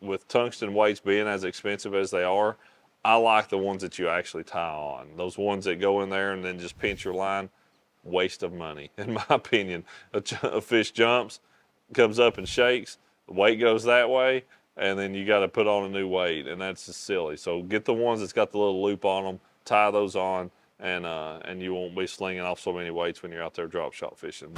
with tungsten weights being as expensive as they are, I like the ones that you actually tie on. Those ones that go in there and then just pinch your line, waste of money, in my opinion. A fish jumps, comes up and shakes, the weight goes that way, and then you got to put on a new weight, and that's just silly. So get the ones that's got the little loop on them, tie those on, and you won't be slinging off so many weights when you're out there drop shot fishing.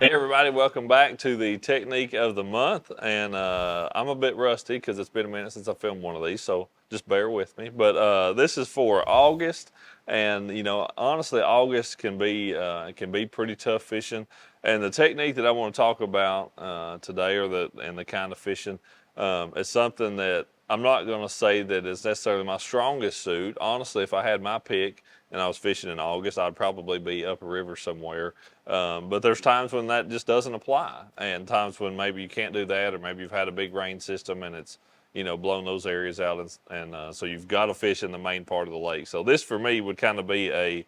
Hey everybody, welcome back to the technique of the month. And I'm a bit rusty because it's been a minute since I filmed one of these, so just bear with me. But this is for August, and you know, honestly, August can be pretty tough fishing. And the technique that I want to talk about today, and the kind of fishing, is something that I'm not going to say that is necessarily my strongest suit. Honestly, if I had my pick and I was fishing in August, I'd probably be up a river somewhere. But there's times when that just doesn't apply, and times when maybe you can't do that, or maybe you've had a big rain system and it's, you know, blown those areas out, and so you've got to fish in the main part of the lake. So this for me would kind of be a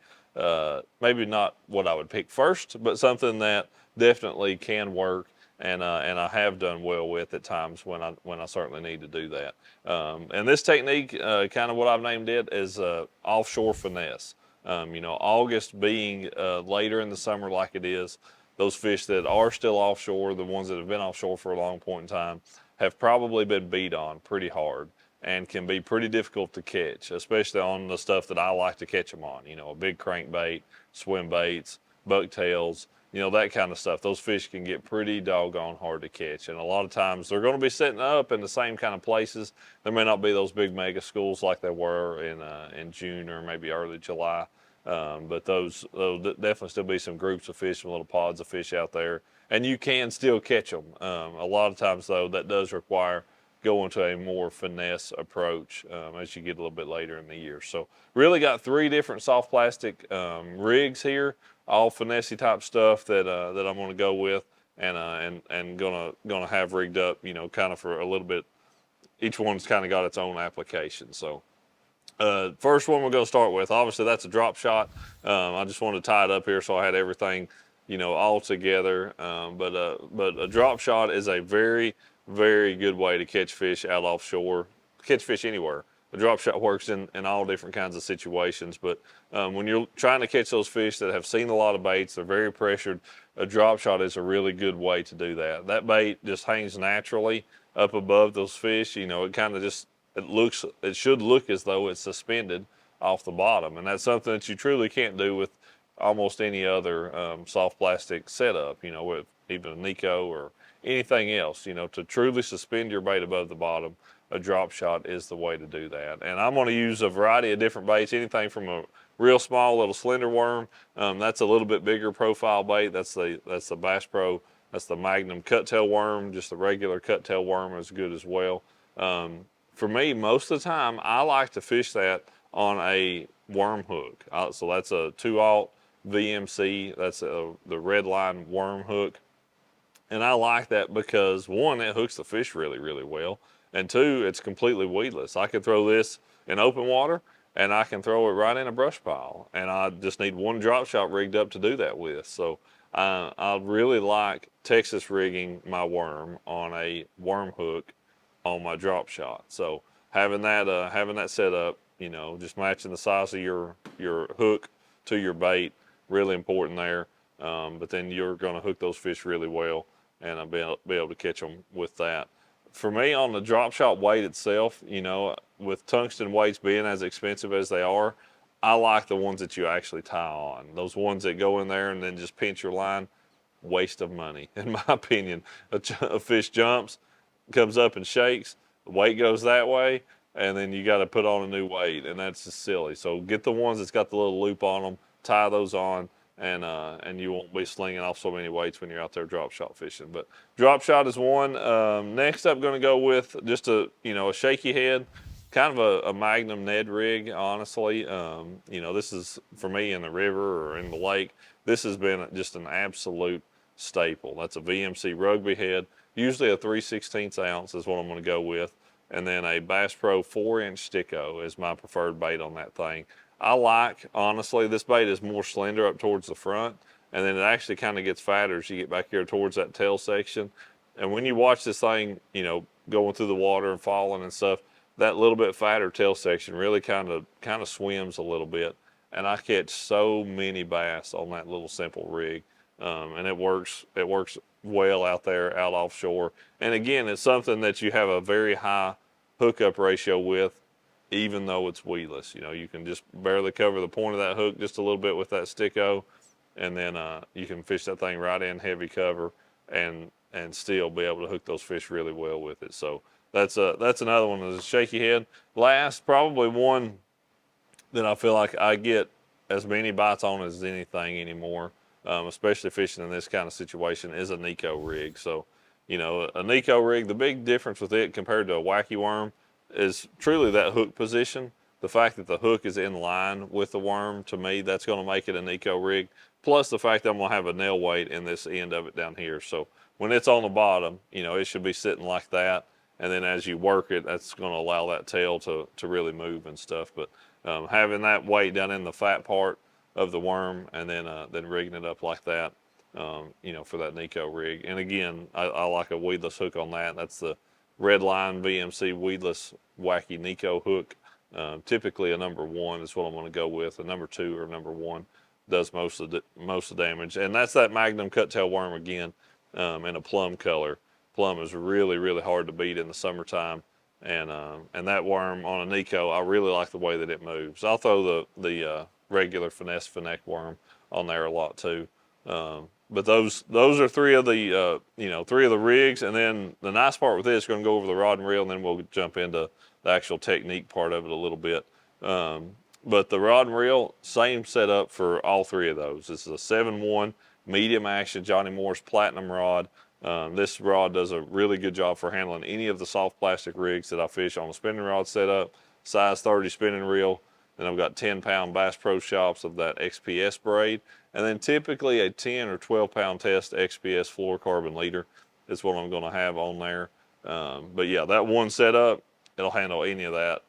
maybe not what I would pick first, but something that definitely can work, and I have done well with at times when I certainly need to do that. And this technique, kind of what I've named it, is offshore finesse. You know, August being later in the summer like it is, those fish that are still offshore, the ones that have been offshore for a long point in time, have probably been beat on pretty hard and can be pretty difficult to catch, especially on the stuff that I like to catch them on. You know, a big crankbait, swim baits, bucktails, you know, that kind of stuff. Those fish can get pretty doggone hard to catch. And a lot of times they're going to be setting up in the same kind of places. There may not be those big mega schools like they were in June or maybe early July. But there'll definitely still be some groups of fish, some little pods of fish out there. And you can still catch them. A lot of times, though, that does require going to a more finesse approach as you get a little bit later in the year. So really got 3 different soft plastic rigs here, all finesse type stuff that I'm going to go with, and gonna have rigged up, you know, kind of for a little bit. Each one's kind of got its own application. So first one we're going to start with, obviously that's a drop shot. I just wanted to tie it up here so I had everything, you know, all together. But a drop shot is a very, very good way to catch fish out offshore, catch fish anywhere. The drop shot works in all different kinds of situations, but when you're trying to catch those fish that have seen a lot of baits, they're very pressured, a drop shot is a really good way to do that. That bait just hangs naturally up above those fish. You know, it kind of just, it should look as though it's suspended off the bottom, and that's something that you truly can't do with almost any other soft plastic setup, you know, with even a Nico or anything else. You know, to truly suspend your bait above the bottom, a drop shot is the way to do that. And I'm going to use a variety of different baits, anything from a real small little slender worm, that's a little bit bigger profile bait, that's the Bass Pro, that's the Magnum cuttail worm. Just the regular cuttail worm is good as well. For me, most of the time, I like to fish that on a worm hook. So that's a 2/0 VMC, that's the red line worm hook. And I like that because, one, it hooks the fish really, really well. And 2, it's completely weedless. I can throw this in open water, and I can throw it right in a brush pile. And I just need one drop shot rigged up to do that with. So I really like Texas rigging my worm on a worm hook on my drop shot. So having that set up, you know, just matching the size of your hook to your bait, really important there. But then you're going to hook those fish really well, and I'll be able to catch them with that. For me, on the drop shot weight itself, you know, with tungsten weights being as expensive as they are, I like the ones that you actually tie on. Those ones that go in there and then just pinch your line, waste of money, in my opinion. A fish jumps, comes up and shakes, the weight goes that way, and then you got to put on a new weight, and that's just silly. So get the ones that's got the little loop on them, tie those on, and you won't be slinging off so many weights when you're out there drop shot fishing. But drop shot is one. Next up, going to go with just a shaky head, kind of a Magnum Ned rig, honestly. You know, this is, for me, in the river or in the lake, this has been just an absolute staple. That's a VMC rugby head, usually a 3/16 ounce is what I'm going to go with. And then a Bass Pro 4-inch sticko is my preferred bait on that thing. I like, honestly, this bait is more slender up towards the front, and then it actually kind of gets fatter as you get back here towards that tail section. And when you watch this thing, you know, going through the water and falling and stuff, that little bit fatter tail section really kind of swims a little bit. And I catch so many bass on that little simple rig, and it works well out there, out offshore. And again, it's something that you have a very high hookup ratio with, even though it's weedless. You know, you can just barely cover the point of that hook just a little bit with that sticko, and then you can fish that thing right in heavy cover and still be able to hook those fish really well with it. So that's another one. Is a shaky head. Last, probably one that I feel like I get as many bites on as anything anymore, especially fishing in this kind of situation, is a Nico rig. So, you know, a Nico rig, the big difference with it compared to a wacky worm is truly that hook position. The fact that the hook is in line with the worm, to me, that's going to make it a Nico rig. Plus the fact that I'm going to have a nail weight in this end of it down here. So when it's on the bottom, you know, it should be sitting like that. And then as you work it, that's going to allow that tail to really move and stuff. But having that weight down in the fat part of the worm, and then rigging it up like that, you know, for that Nico rig. And again, I like a weedless hook on that. That's the Redline VMC weedless wacky Nico hook. Typically a number 1 is what I'm going to go with. A number 2 or number 1 does most of the damage. And that's that Magnum cuttail worm again, in a plum color. Plum is really, really hard to beat in the summertime. And that worm on a Nico, I really like the way that it moves. I'll throw the regular finesse worm on there a lot too. But those are three of the three of the rigs. And then the nice part with this, we're going to go over the rod and reel, and then we'll jump into the actual technique part of it a little bit. But the rod and reel, same setup for all three of those. This is a 7-1 medium action Johnny Moore's Platinum rod. This rod does a really good job for handling any of the soft plastic rigs that I fish on a spinning rod setup, size 30 spinning reel. Then I've got 10-pound Bass Pro Shops of that XPS braid, and then typically a 10 or 12-pound test XPS fluorocarbon leader is what I'm going to have on there. But yeah, that one setup, it'll handle any of that,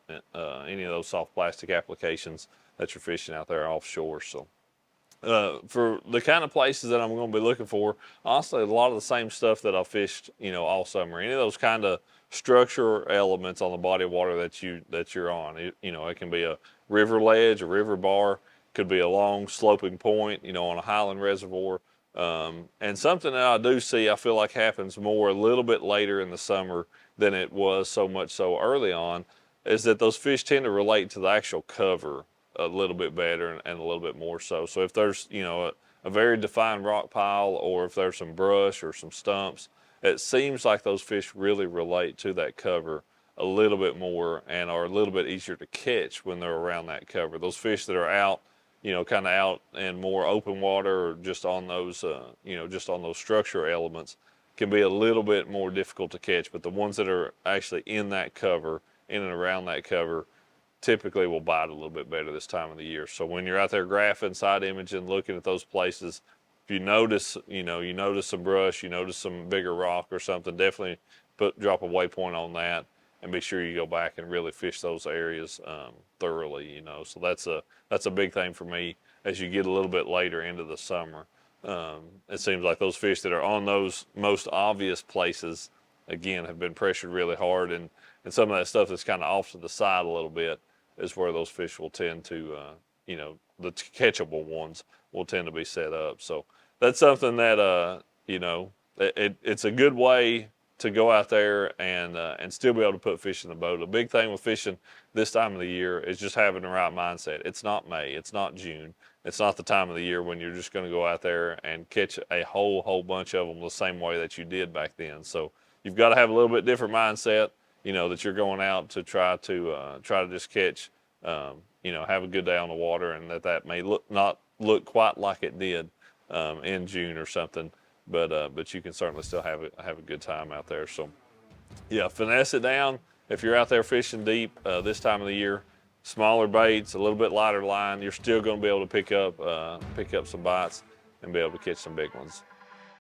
any of those soft plastic applications that you're fishing out there offshore. So for the kind of places that I'm going to be looking for, honestly, a lot of the same stuff that I fished, you know, all summer. Any of those kind of structure elements on the body of water that you're on. It can be a river ledge, a river bar, could be a long sloping point, you know, on a highland reservoir. And something that I do see, I feel like happens more a little bit later in the summer than it was so much so early on, is that those fish tend to relate to the actual cover a little bit better and a little bit more so. So if there's, you know, a very defined rock pile, or if there's some brush or some stumps, it seems like those fish really relate to that cover a little bit more and are a little bit easier to catch when they're around that cover. Those fish that are out, you know, kind of out in more open water, or just on those, just on those structure elements, can be a little bit more difficult to catch. But the ones that are actually in that cover, in and around that cover, typically will bite a little bit better this time of the year. So when you're out there graphing, side imaging, looking at those places, if you notice, you notice some brush, you notice some bigger rock or something, definitely drop a waypoint on that, and be sure you go back and really fish those areas thoroughly, you know. So that's a big thing for me as you get a little bit later into the summer. It seems like those fish that are on those most obvious places, again, have been pressured really hard, and some of that stuff that's kind of off to the side a little bit is where those fish will tend to, the catchable ones will tend to be set up. So that's something that, it's a good way to go out there and still be able to put fish in the boat. A big thing with fishing this time of the year is just having the right mindset. It's not May, it's not June. It's not the time of the year when you're just going to go out there and catch a whole bunch of them the same way that you did back then. So you've got to have a little bit different mindset, that you're going out to try to just catch, have a good day on the water, and that may not look quite like it did in June or something, but you can certainly still have a good time out there. So yeah, finesse it down. If you're out there fishing deep this time of the year, smaller baits, a little bit lighter line, you're still going to be able to pick up some bites and be able to catch some big ones.